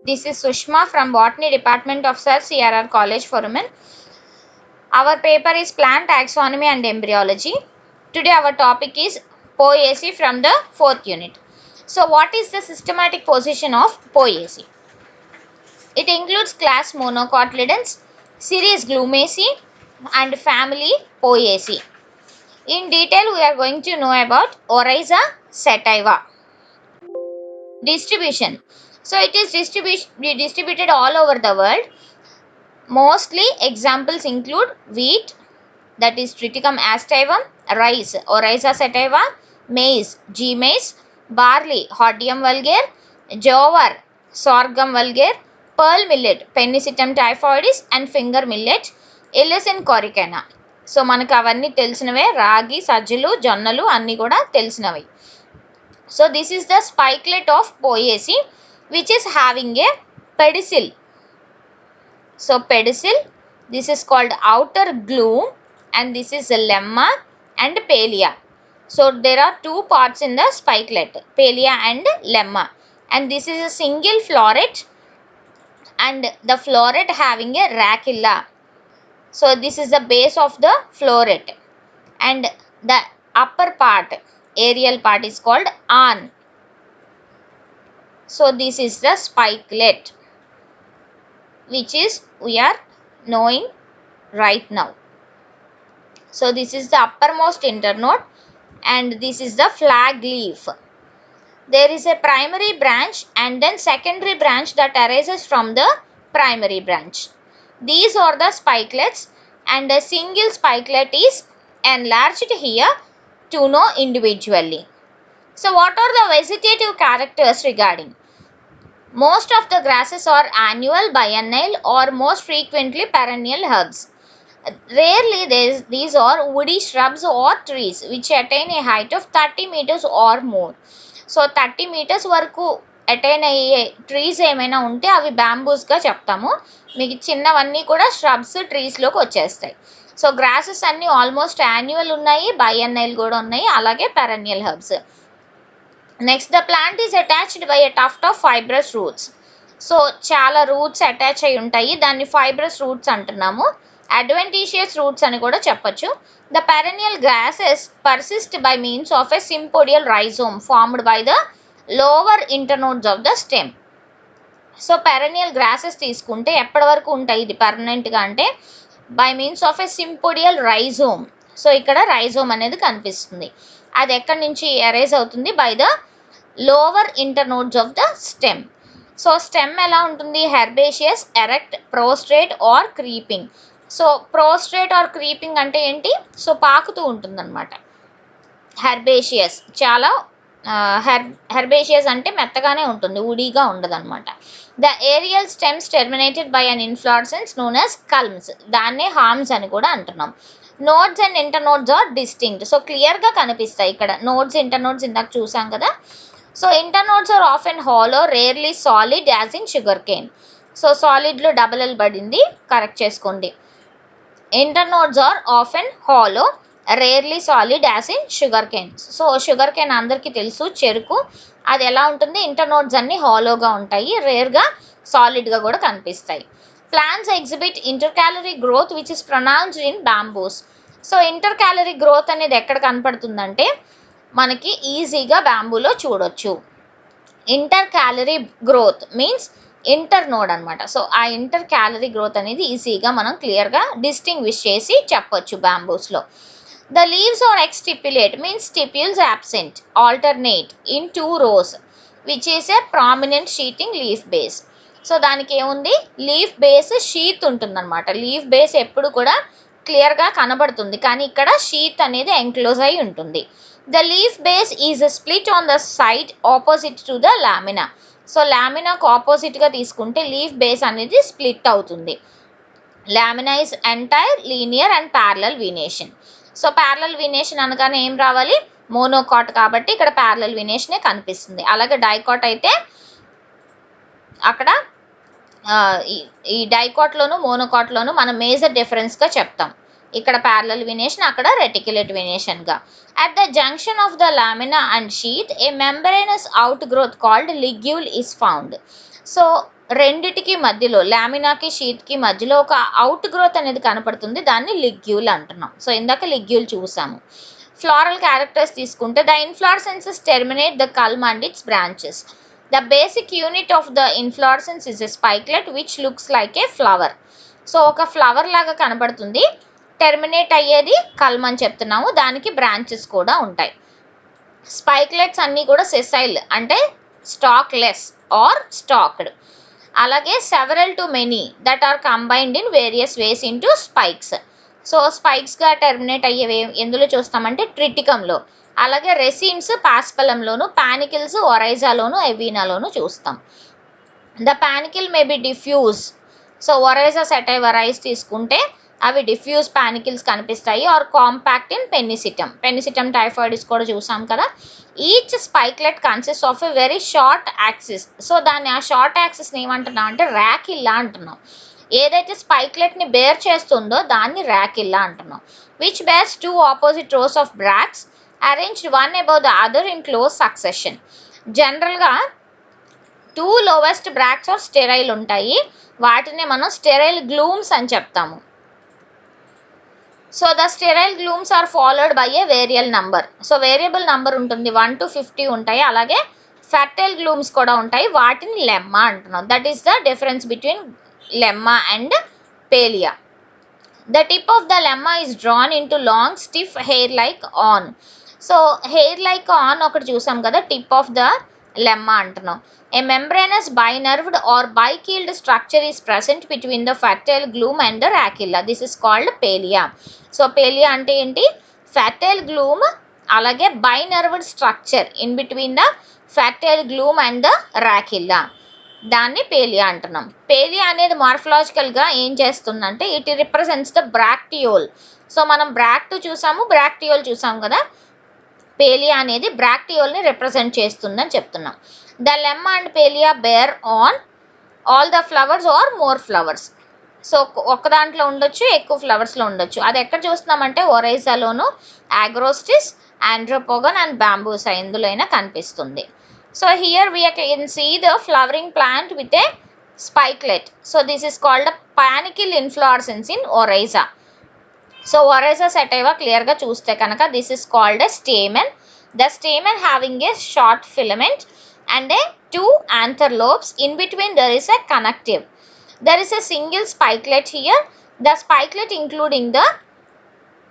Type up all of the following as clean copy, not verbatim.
This is Sushma from Botany Department of Sir CRR College for Women. Our paper is Plant Taxonomy and Embryology. Today our topic is Poaceae from the 4th unit. So what is the systematic position of Poaceae? It includes class Monocotyledons, series Glumaceae and family Poaceae. In detail we are going to know about Oryza sativa. Distribution. So it is distributed all over the world. Mostly examples include wheat, that is Triticum aestivum, rice, Oryza sativa, maize, G maize, barley, Hordeum vulgare, jowar, Sorghum vulgare, pearl millet, Pennisetum typhoidis and finger millet, Illacin corycana. So మనకు అవన్నీ తెలిసినవే, రాగి, సజ్జలు, జొన్నలు అన్నీ కూడా తెలిసినవి. So this is the spikelet of Poaceae which is having a pedicel. So pedicel, this is called outer glume and this is a lemma and palea. So there are two parts in the spikelet, palea and lemma, and this is a single floret and the floret having a rachilla. So this is the base of the floret and the upper part, aerial part is called awn. So this is the spikelet which is we are knowing right now. So this is the uppermost internode and this is the flag leaf. There is a primary branch and then secondary branch that arises from the primary branch. These are the spikelets and a single spikelet is enlarged here to know individually. So what are the vegetative characters regarding? Most of the grasses are annual, biennial or most frequently perennial herbs. Rarely these are woody shrubs or trees which attain a height of 30 meters or more. So 30 meters వరకు attain అయ్యే trees ఏమైనా ఉంటే అవి బ్యాంబూస్గా చెప్తాము. మీకు చిన్నవన్నీ కూడా shrubs, ట్రీస్లోకి వచ్చేస్తాయి. సో గ్రాసెస్ అన్నీ ఆల్మోస్ట్ యాన్యువల్ ఉన్నాయి, బైఎన్నైల్ కూడా ఉన్నాయి, అలాగే perennial herbs. Next the plant is attached by a tuft of fibrous roots. So చాలా రూట్స్ అటాచ్ అయి ఉంటాయి, దాన్ని ఫైబ్రస్ రూట్స్ అంటున్నాము. అడ్వెంటీషియస్ రూట్స్ అని కూడా చెప్పొచ్చు. The perennial grasses persist by means of a sympodial rhizome formed by the lower internodes of the stem. So perennial grasses తీసుకుంటే ఎప్పటి వరకు ఉంటాయి ఇది పర్మనెంట్గా అంటే by means of a sympodial rhizome. So ఇక్కడ రైజోమ్ అనేది కనిపిస్తుంది, అది ఎక్కడి నుంచి అరైజ్ అవుతుంది? By the lower internodes of the stem. So stem ఎలా ఉంటుంది? Herbaceous, erect, prostrate or creeping. So prostrate or creeping అంటే ఏంటి? సో పాకుతూ ఉంటుందన్నమాట. హెర్బేషియస్ చాలా హెర్బేషియస్ అంటే మెత్తగానే ఉంటుంది, ఉడిగా ఉండదు అనమాట. The aerial stems terminated by an inflorescence known as culms, దాన్నే హార్మ్స్ అని కూడా అంటున్నాం. Nodes and internodes are distinct. So క్లియర్గా కనిపిస్తాయి ఇక్కడ నోడ్స్, ఇంటర్నోడ్స్ ఇందాక చూసాం కదా. So internodes are often hollow, rarely solid as in sugar cane. So సాలిడ్లో డబల్ ఎల్ పడింది, కరెక్ట్ చేసుకోండి. Internodes are often hollow, rarely solid as in sugar cane. So sugar cane అందరికీ తెలుసు, చెరుకు, అది ఎలా ఉంటుంది? ఇంటర్నోడ్స్ అన్ని హాలోగా ఉంటాయి, రేర్గా సాలిడ్గా కూడా కనిపిస్తాయి. Plants exhibit intercalary growth which is pronounced in bamboos. So intercalary growth అనేది ఎక్కడ కనపడుతుందంటే మనకి ఈజీగా బ్యాంబూలో చూడొచ్చు. Intercalary growth means internode అనమాట. సో ఆ ఇంటర్ క్యాలరీ గ్రోత్ అనేది ఈజీగా మనం క్లియర్గా డిస్టింగ్విష్ చేసి చెప్పొచ్చు బ్యాంబూస్లో. The leaves are exstipulate means stipules absent, alternate in 2 rows which is a prominent sheathing leaf base. So దానికి ఏముంది? లీఫ్ బేస్ షీత్ ఉంటుందన్నమాట. లీఫ్ బేస్ ఎప్పుడు కూడా క్లియర్గా కనబడుతుంది, కానీ ఇక్కడ షీత్ అనేది ఎంక్లోజ్ అయి ఉంటుంది. The leaf base is split on the side opposite to the lamina. So లామినాకు ఆపోజిట్గా తీసుకుంటే లీఫ్ బేస్ అనేది స్ప్లిట్ అవుతుంది. Lamina is entire, linear and parallel venation. So parallel venation అనగానే ఏం రావాలి? మోనోకాట్, కాబట్టి ఇక్కడ ప్యారలల్ వీనేషనే కనిపిస్తుంది. అలాగే డైకాట్ అయితే అక్కడ ఈ డైకాట్లోను మోనోకాట్లోను మనం మేజర్ డిఫరెన్స్గా చెప్తాం. ఇక్కడ ప్యారలల్ వెనేషన్, అక్కడ రెటిక్యులేట్ వెనేషన్గా. At the junction of the lamina and sheath a membranous outgrowth called ligule is found. So రెండిటికి మధ్యలో, లామినాకి షీత్కి మధ్యలో ఒక అవుట్ గ్రోత్ అనేది కనపడుతుంది, దాన్ని లిగ్యూల్ అంటున్నాం. సో ఇందాక లిగ్యూల్ చూసాము. ఫ్లోరల్ క్యారెక్టర్స్ తీసుకుంటే the inflorescences terminate the culm and its branches. The basic unit of the inflorescence is a spikelet which looks like a flower. So ఒక ఫ్లవర్ లాగా కనబడుతుంది, టెర్మినేట్ అయ్యేది కల్మ్ అని చెప్తున్నాము, దానికి బ్రాంచెస్ కూడా ఉంటాయి. స్పైక్లెట్స్ అన్నీ కూడా సెసైల్ అంటే స్టాక్ లెస్ ఆర్ స్టాక్డ్. అలాగే several to many that are combined in various ways into spikes. So స్పైక్స్గా టెర్మినేట్ అయ్యేవి ఎందులో చూస్తామంటే ట్రిటికంలో, అలాగే రెసిన్స్ పాస్పలంలోను, పానికిల్స్ ఒరైజాలోను, ఎవీనాలోను చూస్తాం. The panicle may be diffuse. So Oryza sativa rice తీసుకుంటే అవి డిఫ్యూజ్ పానికిల్స్ కనిపిస్తాయి, or compact in Pennisetum. Pennisetum typhoides కూడా చూసాం కదా. Each spikelet consist of a very short axis. So దాన్ని ఆ షార్ట్ యాక్సిస్ని ఏమంటున్నాం అంటే ర్యాకిల్లా అంటున్నాం. ఏదైతే స్పైక్లెట్ని బేర్ చేస్తుందో దాన్ని ర్యాకిల్లా అంటున్నాం. Which bears two opposite rows of bracts arranged one above the other in close succession. జనరల్గా two lowest bracts are sterile ఉంటాయి, వాటిని మనం స్టెరైల్ గ్లూమ్స్ అని చెప్తాము. So the sterile glumes are followed by a వేరియల్ number. So variable number ఉంటుంది, 1 to 50 ఉంటాయి. అలాగే ఫెర్టైల్ గ్లూమ్స్ కూడా ఉంటాయి, వాటిని లెమ్మా అంటున్నాం. That is the difference between lemma and palea. The tip of the lemma is drawn into long stiff hair like on. So hair like on ఒకటి చూసాం కదా, టిప్ ఆఫ్ ద లెమ్మా అంటున్నాం. A membranous binerved or bikeeled structure is present between the fertile glume and the rachilla. This is called palea. So palea అంటే ఏంటి? Fertile glume అలాగే binerved structure in between the fertile glume and the rachilla, దాన్ని palea అంటున్నాం. Palea అనేది మార్ఫలాజికల్గా ఏం చేస్తుందంటే it represents the bracteole. So మనం బ్రాక్ట్ చూసాము, బ్రాక్టియోల్ చూసాము కదా, పేలియా అనేది బ్రాక్టియోల్ని రిప్రజెంట్ చేస్తుందని చెప్తున్నాం. The lemma and palea bear on all the flowers or more flowers. So ఒక దాంట్లో ఉండొచ్చు, ఎక్కువ ఫ్లవర్స్లో ఉండొచ్చు. అది ఎక్కడ చూస్తున్నామంటే ఒరైజాలోను, ఆగ్రోస్టిస్, ఆండ్రోపోగన్ అండ్ బాంబూసా ఇందులో అయినా కనిపిస్తుంది. So here we can see the flowering plant with a spikelet. So this is called a panicle inflorescence in Oryza. So Oryza sativa clear ga chuste kanaka this is called a stamen. The stamen having a short filament and a two anther lobes. In between there is a connective. There is a single spikelet here. The spikelet including the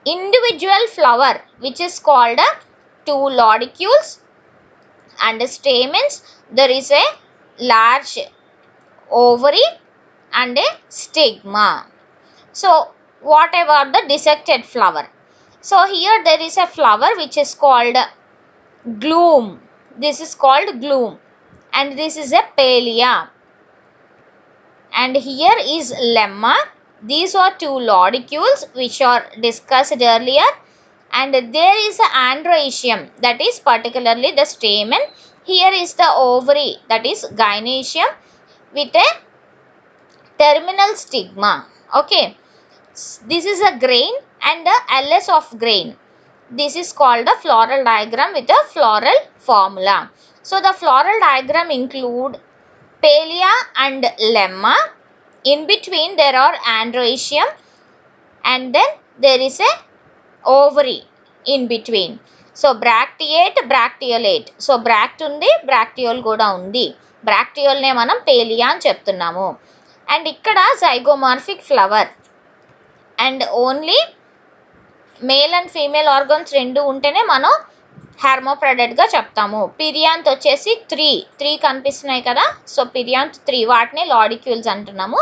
individual flower which is called a two lodicules and stamens. There is a large ovary and a stigma. So what about the dissected flower? So here there is a flower which is called gloom. This is called gloom and this is a palia, and here is lemma. These are two lodicules which are discussed earlier, and there is a androecium, that is particularly the stamen. Here is the ovary, that is gynoecium with a terminal stigma. Okay, this is a grain and the ls of grain. This is called a floral diagram with a floral formula. So the floral diagram include palia and lemma. In between there are androecium and then there is a ovary in between. So bracteate, bracteolate. So bract ఉంది, bracteole కూడా ఉంది. బ్రాక్టియోల్నే మనం పేలియా అని చెప్తున్నాము. And ఇక్కడ zygomorphic flower and only male and female organs రెండు ఉంటేనే మనం హెర్మోప్రడెట్గా చెప్తాము. పిరియాంత్ వచ్చేసి త్రీ కనిపిస్తున్నాయి కదా, సో పిరియాంత్ 3, వాటిని లాడిక్యూల్స్ అంటున్నాము.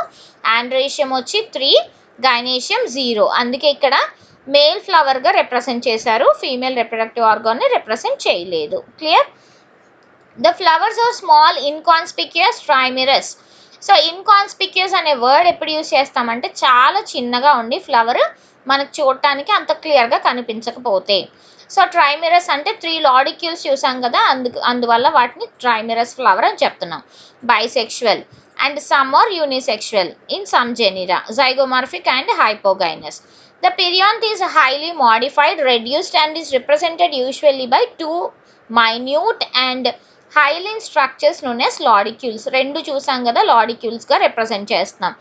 ఆండ్రేషియం వచ్చి 3, గైనేషియం 0. అందుకే ఇక్కడ మేల్ ఫ్లవర్గా రిప్రజెంట్ చేశారు, ఫీమేల్ రిప్రొడక్టివ్ ఆర్గాన్ని రిప్రజెంట్ చేయలేదు. Clear? The flowers are small inconspicuous trimerous. So inconspicuous అనే వర్డ్ ఎప్పుడు యూజ్ చేస్తామంటే చాలా చిన్నగా ఉండి ఫ్లవర్ మనకు చూడటానికి అంత క్లియర్గా కనిపించకపోతే. సో ట్రైమిరస్ అంటే 3 లాడిక్యూల్స్ చూసాం కదా, అందువల్ల వాటిని ట్రైమిరస్ ఫ్లవర్ అని చెప్తున్నాం. Bisexual and some are unisexual in some genera, zygomorphic and hypogynous. The perianth is highly modified, reduced, and is represented usually by two minute and hyaline structures known as లాడిక్యూల్స్. రెండు చూసాం కదా, లాడిక్యూల్స్గా రిప్రజెంట్ చేస్తున్నాం.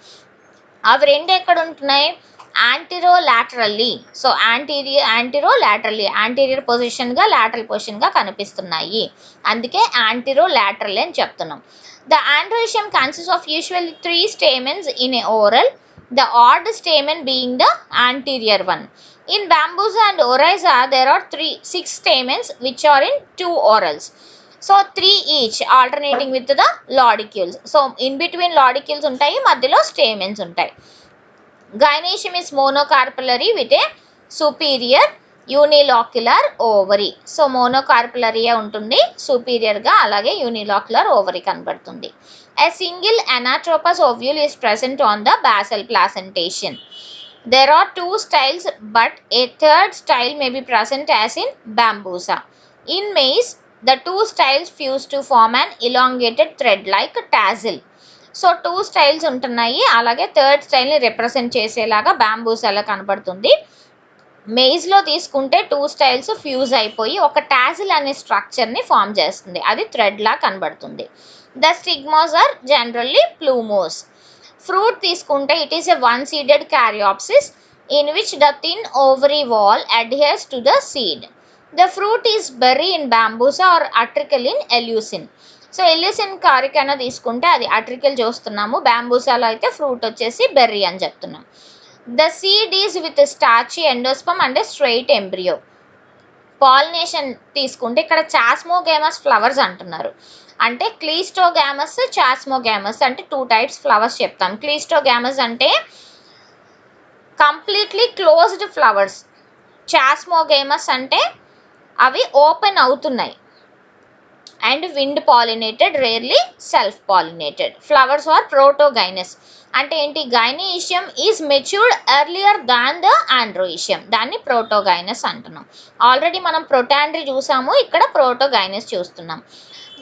అవి రెండు ఎక్కడ ఉంటున్నాయి? యాంటీరోలాటరల్లీ. సో యాంటీరియర్ పొజిషన్గా, lateral పొజిషన్గా కనిపిస్తున్నాయి, అందుకే యాంటీరోలాటరల్ అని చెప్తున్నాం. The androecium consist of usually 3 stamens in a oral, the odd stamen being the anterior one. In Bambusa and Oryza, there are 6 stamens which are in 2 orals. So 3 each alternating with the lodicules. So in between lodicules ఉంటాయి, మధ్యలో stamens ఉంటాయి. Gynoecium is monocarpellary with a superior unilocular ovary. So monocarpellary ఉంటుంది సుపీరియర్గా, అలాగే unilocular ovary కనబడుతుంది. A single anatropous ovule is present on the basal placentation. There are 2 styles, but a third style may be present as in Bambusa. In maize, the 2 styles fuse to form an elongated thread like tassel. So 2 styles ఉంటున్నాయి, అలాగే third స్టైల్ని represent చేసేలాగా బ్యాంబూసాలో కనబడుతుంది. మెయిజ్లో తీసుకుంటే 2 styles fuse అయిపోయి ఒక tassel అనే స్ట్రక్చర్ని form చేస్తుంది, అది థ్రెడ్లా కనబడుతుంది. The stigmas are generally plumose. Fruit తీసుకుంటే it is a one seeded caryopsis in which the thin ovary wall adheres to the seed. The fruit is berry in Bambusa or utricle in Eleusine. So Eleusine కారికైనా తీసుకుంటే అది అట్రికల్ చూస్తున్నాము, బ్యాంబూసాలో అయితే fruit వచ్చేసి berry అని చెప్తున్నాం. The seed is with starchy endosperm and straight embryo. Pollination తీసుకుంటే ఇక్కడ చాస్మోగేమస్ ఫ్లవర్స్ అంటున్నారు, అంటే క్లీస్టోగామస్, చాస్మోగామస్ అంటే 2 types ఫ్లవర్స్ చెప్తాం. క్లీస్టోగామస్ అంటే కంప్లీట్లీ క్లోజ్డ్ ఫ్లవర్స్, చాస్మోగేమస్ అంటే అవి ఓపెన్ అవుతున్నాయి, and wind pollinated, rarely self pollinated. Flowers are protogynous. అంటే ఏంటి? Gynoecium is matured earlier than the androecium, దాన్ని ప్రోటోగైనస్ అంటున్నాం. ఆల్రెడీ మనం ప్రొటాండ్రీ చూసాము, ఇక్కడ ప్రోటోగైనస్ చూస్తున్నాం.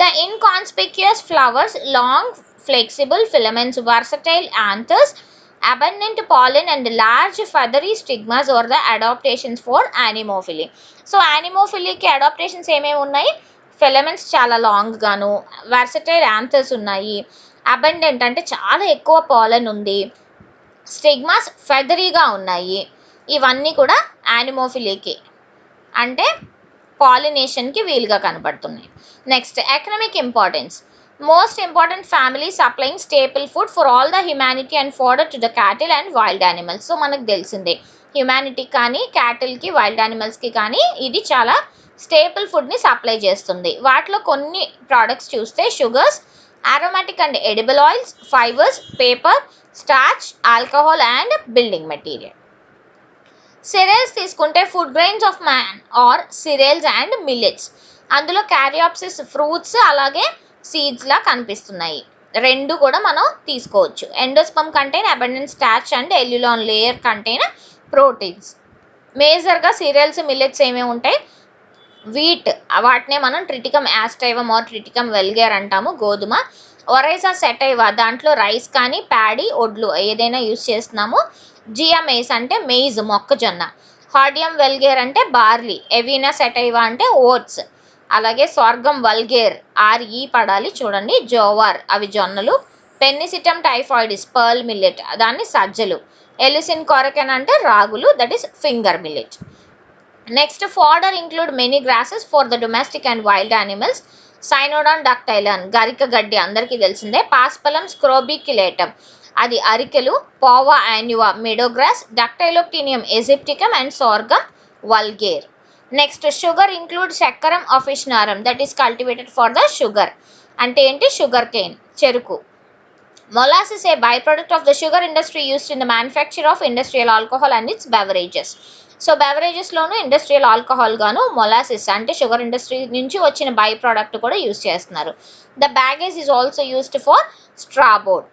The inconspicuous flowers, long flexible filaments, versatile anthers, abundant pollen and large feathery stigmas or the adaptations for anemophily. So యానిమోఫిలీకి adaptations ఏమేమి ఉన్నాయి? Filaments చాలా లాంగ్ గాను, వర్సటైల్ యాంథర్స్ ఉన్నాయి, అబండెంట్ అంటే చాలా ఎక్కువ పాలన్ ఉంది, స్టిగ్మాస్ ఫెదరీగా ఉన్నాయి. ఇవన్నీ కూడా యానిమోఫిలీకి అంటే పాలినేషన్కి వీలుగా కనబడుతున్నాయి. Next economic importance. Most important family supplying staple food for all the humanity and fodder to the cattle and wild animals. So మనకు తెలిసిందే, హ్యుమానిటీకి కానీ, క్యాటిల్కి, వైల్డ్ యానిమల్స్కి కానీ ఇది చాలా స్టేపుల్ ఫుడ్ని సప్లై చేస్తుంది. వాటిలో కొన్ని ప్రోడక్ట్స్ చూస్తే sugars, aromatic and edible oils, fibers, paper, starch, alcohol and building material. Cereals తీసుకుంటే food grains of man are cereals and millets. అందులో క్యారియాప్సిస్ ఫ్రూట్స్ అలాగే సీడ్స్లా కనిపిస్తున్నాయి, రెండు కూడా మనం తీసుకోవచ్చు. Endosperm contain abundant starch and aleurone layer contain proteins. మేజర్గా cereals, millets ఏమేమి ఉంటాయి? వీట్, వాటినే మనం Triticum aestivum or Triticum vulgare అంటాము, గోధుమ. ఒరైజా సెటైవా, దాంట్లో రైస్ కానీ, ప్యాడీ, ఒడ్లు ఏదైనా యూస్ చేస్తున్నాము. జియా మేస్ అంటే మెయిజ్, మొక్కజొన్న. హార్డియం వెల్గేర్ అంటే బార్లీ. ఎవినా సెటైవా అంటే ఓట్స్. అలాగే స్వర్గం వల్గేర్, ఆర్ఈ పడాలి చూడండి, జోవార్ అవి జొన్నలు. పెన్నిసిటమ్ టైఫాయిడిస్ పర్ల్ మిల్లెట్, దాన్ని సజ్జలు. ఎలిసిన్ కొరకెన్ అంటే రాగులు, that is finger millet. Next fodder include many grasses for the domestic and wild animals. Cynodon dactylon, గరిక గడ్డి అందరికీ తెలిసిందే. పాస్పలం స్క్రోబిక్యులేటమ్, అది అరికెలు. Poa annua, meadow grass. Dactyloctenium aegyptium and Sorghum vulgare. Next sugar include Saccharum officinarum, that is cultivated for the sugar. అంటే ఏంటి? Sugar cane, చెరుకు. Molasses, a byproduct of the sugar industry used in the manufacture of industrial alcohol and its beverages. So బెవరేజెస్లోను industrial alcohol గాను molasses అంటే sugar industry నుంచి వచ్చిన by product కూడా use చేస్తున్నారు. The bagasse is also used for straw board.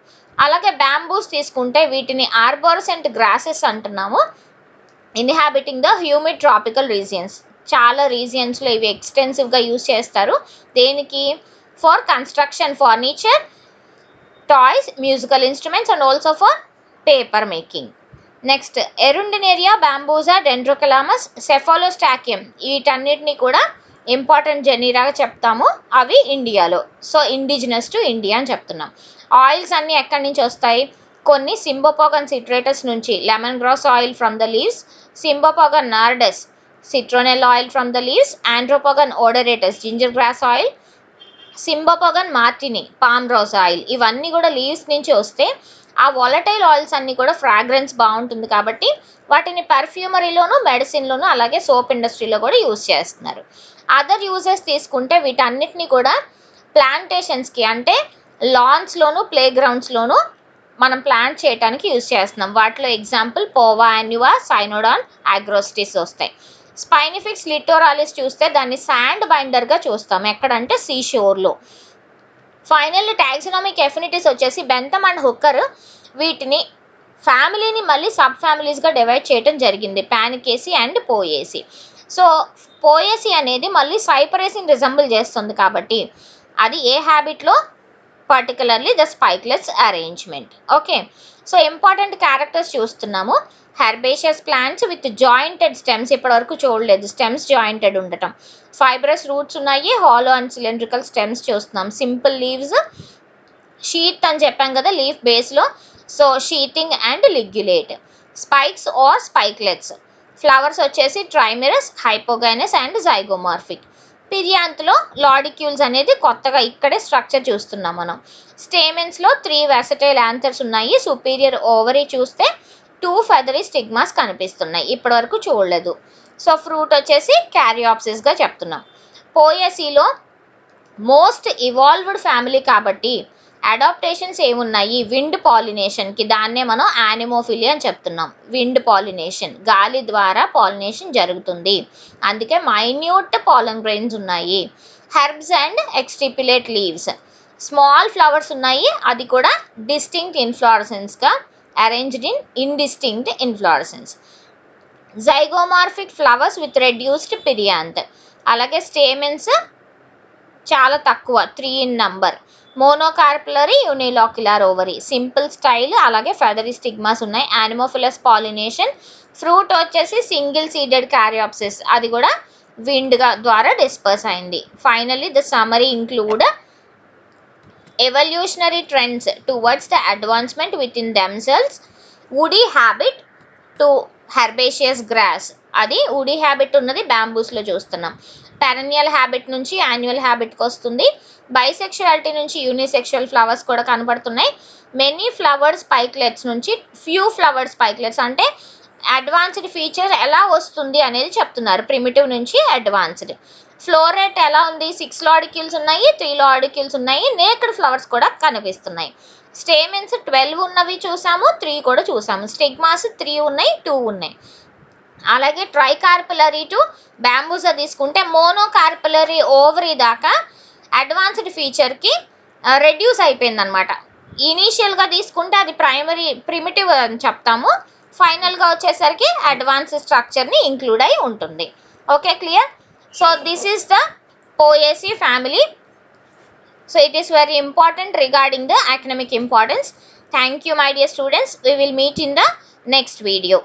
అలాగే bamboos తీసుకుంటే వీటిని ఆర్బోరసెంట్ గ్రాసెస్ అంటున్నాము. Inhabiting the humid tropical regions, చాలా రీజియన్స్లో ఇవి ఎక్స్టెన్సివ్గా యూస్ చేస్తారు. దేనికి? For construction, furniture, toys, musical instruments and also for paper making. Next Arundinaria, Bambusa, Dendrocalamus, Cephalostachyum వీటన్నిటిని కూడా ఇంపార్టెంట్ జెనీరాగా చెప్తాము. అవి ఇండియాలో, సో ఇండిజినస్ టు ఇండియా అని చెప్తున్నాం. ఆయిల్స్ అన్నీ ఎక్కడి నుంచి వస్తాయి? కొన్ని సింబోపోగన్ సిట్రేటస్ నుంచి, lemon grass oil from the leaves, Cymbopogon nardus citronella oil from the leaves, Andropogon odoratus ginger grass oil, Cymbopogon martinii palm rose oil, ఇవన్నీ కూడా లీవ్స్ నుంచి వస్తే ఆ వాలటైల్ ఆయిల్స్ అన్నీ కూడా ఫ్రాగ్రెన్స్ బాగుంటుంది కాబట్టి వాటిని పర్ఫ్యూమరీలోను, మెడిసిన్లోను, అలాగే సోప్ ఇండస్ట్రీలో కూడా యూజ్ చేస్తున్నారు. అదర్ యూజెస్ తీసుకుంటే వీటన్నిటిని కూడా ప్లాంటేషన్స్కి అంటే లాన్స్లోను, ప్లే గ్రౌండ్స్లోను మనం ప్లాంట్ చేయడానికి యూజ్ చేస్తున్నాం. వాటిలో ఎగ్జాంపుల్ పోవా యాన్యువా, సైనోడాన్, అగ్రోస్టిస్ వస్తాయి. స్పైనిఫిక్స్ లిటోరాలిస్ చూస్తే దాన్ని శాండ్ బైండర్గా చూస్తాం. ఎక్కడంటే సీ షోర్లో. ఫైనల్ టాక్సనామిక్ ఎఫినిటీస్ వచ్చేసి బెంథమ్ అండ్ హుక్కర్ వీటిని ఫ్యామిలీని మళ్ళీ సబ్ ఫ్యామిలీస్గా డివైడ్ చేయడం జరిగింది, పానికేసి అండ్ పోయేసి. సో పోయేసి అనేది మళ్ళీ సైపరేసిని రిజంబుల్ చేస్తుంది కాబట్టి అది ఏ హ్యాబిట్లో? Particularly the spikelets arrangement. Okay, so important characters చూస్తున్నాము. Herbaceous plants with jointed stems, ఇప్పటివరకు చూడలేదు స్టెమ్స్ జాయింటెడ్ ఉండటం. ఫైబ్రస్ రూట్స్ ఉన్నాయి, హాలో అండ్ సిలిండ్రికల్ స్టెమ్స్ చూస్తున్నాం. సింపుల్ లీవ్స్, షీత్ అని చెప్పాం కదా లీఫ్ బేస్లో, so sheathing and ligulate. Spikes or spikelets, flowers వచ్చేసి ట్రైమెరస్, హైపోగైనస్ అండ్ జైగోమార్ఫిక్. పిరియాంత్లో లాడిక్యూల్స్ అనేది కొత్తగా ఇక్కడే స్ట్రక్చర్ చూస్తున్నాం మనం. స్టేమెన్స్లో 3 వెసటైల్ యాంథర్స్ ఉన్నాయి. సుపీరియర్ ఓవరీ చూస్తే 2 ఫెదరీ స్టిగ్మాస్ కనిపిస్తున్నాయి, ఇప్పటివరకు చూడలేదు. సో ఫ్రూట్ వచ్చేసి క్యారియాప్సిస్గా చెప్తున్నాం. పోయేసీలో మోస్ట్ ఇవాల్వ్డ్ ఫ్యామిలీ కాబట్టి అడాప్టేషన్స్ ఏమున్నాయి? విండ్ పాలినేషన్కి, దాన్నే మనం యానిమోఫిలియా అని చెప్తున్నాం. విండ్ పాలినేషన్, గాలి ద్వారా పాలినేషన్ జరుగుతుంది, అందుకే మైన్యూట్ పాలన్ గ్రెయిన్స్ ఉన్నాయి. Herbs and exstipulate leaves, small flowers ఉన్నాయి, అది కూడా డిస్టింక్ట్ ఇన్ఫ్లోరసెన్స్గా arranged in indistinct inflorescence. Zygomorphic flowers with reduced perianth, అలాగే స్టేమెన్స్ చాలా తక్కువ, 3 in number. Monocarpellary, unilocular ovary, simple style, అలాగే ఫెదరీ స్టిగ్మాస్ ఉన్నాయి. Anemophilous pollination. ఫ్రూట్ వచ్చేసి సింగిల్ సీడెడ్ క్యారియాప్సిస్, అది కూడా విండ్గా ద్వారా డిస్పర్స్ అయింది. Finally the summary include evolutionary trends towards the advancement within themselves, woody habit to herbaceous gross, అది woody habit ఉన్నది బ్యాంబూస్లో చూస్తున్నాం. పెరనియల్ హ్యాబిట్ నుంచి యాన్యువల్ హ్యాబిట్కి వస్తుంది. బైసెక్షువాలిటీ నుంచి యూనిసెక్షువల్ ఫ్లవర్స్ కూడా కనబడుతున్నాయి. మెనీ ఫ్లవర్స్ స్పైక్లెట్స్ నుంచి ఫ్యూ ఫ్లవర్స్ స్పైక్లెట్స్, అంటే అడ్వాన్స్డ్ ఫీచర్ ఎలా వస్తుంది అనేది చెప్తున్నారు, ప్రిమిటివ్ నుంచి అడ్వాన్స్డ్. ఫ్లోరేట్ ఎలా ఉంది? 6 లాడిక్యూల్స్ ఉన్నాయి, 3 లాడిక్యూల్స్ ఉన్నాయి, నేక్డ్ ఫ్లవర్స్ కూడా కనిపిస్తున్నాయి. స్టేమెన్స్ 12 ఉన్నవి చూసాము, 3 కూడా చూసాము. స్టిగ్మాస్ 3 ఉన్నాయి, 2 ఉన్నాయి. అలాగే ట్రైకార్పులరీ టు బ్యాంబూసా తీసుకుంటే మోనోకార్పులరీ ఓవరీ దాకా అడ్వాన్స్డ్ ఫీచర్కి రెడ్యూస్ అయిపోయింది అనమాట. ఇనీషియల్గా తీసుకుంటే అది ప్రిమిటివ్ అని చెప్తాము, ఫైనల్గా వచ్చేసరికి అడ్వాన్స్ స్ట్రక్చర్ని ఇంక్లూడ్ అయి ఉంటుంది. Okay, clear? So this is the Poaceae family. So it is very important regarding the academic importance. Thank you my dear students. We will meet in the next video.